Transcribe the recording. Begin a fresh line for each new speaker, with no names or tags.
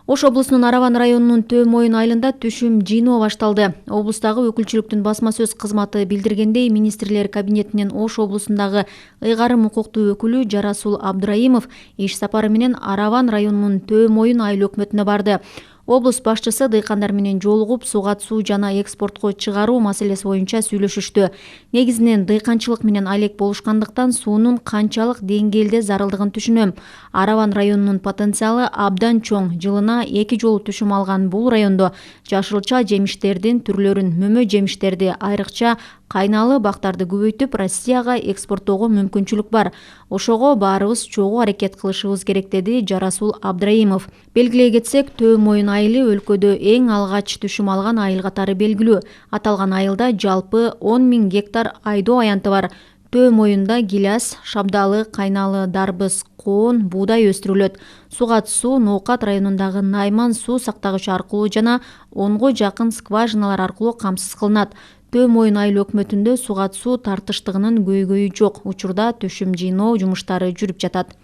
Ош облусунун Араван районунун Төө Моюн айылында түшүм жыйноо башталды. Облустагы өкүлчүлүктүн басма сөз кызматы билдиргендей, министрлер кабинетинин Ош облусундагы ыйгарым укуктуу өкүлү Жарасул Абдраимов иш сапары менен Араван районунун Төө Моюн айыл өкмөтүнө барды. Облус башчысы дыйкандар менен жолугуп, суга суу жана экспортко чыгаруу маселеси боюнча сүйлөшүштү. Негизинен дыйканчылык менен алек болушкандыктан суунун канчалык деңгээлде зарылдыгын түшүнөм. Араван районунун потенциалы абдан чоң. Жылына 2 жолу түшүм алган бул райондо жашылча жемиштердин түрлөрүн, мөмө жемиштерди, айрыкча кайналы бактарды көбөйтүп, Россияга экспорттоого мүмкүнчүлүк бар. Ошого баарыбыз чогуу аракет кылышыбыз керек, деди Жарасул Абдраимов. Белгилей кетсек, Төө Моюн айылы өлкөдө эң алгач түшүм алган айыл катары белгилүү. Аталган айылда жалпы 10 000 гектар айдоо аянты бар. Төө Моюнда гиляс, шабдалы, кайналы, дарбыз, коон, буудай өстүрүлөт. Сугат суу Ноокат районундагы Найман суу сактагыч аркылуу жана 10го жакын скважиналар аркылуу камсыз кылынат. Төө Моюн айыл өкмөтүндө сугат суу тартыштыгынын көйгөйү жок. Учурда түшүм жыйноо жумуштары жүрүп жатат.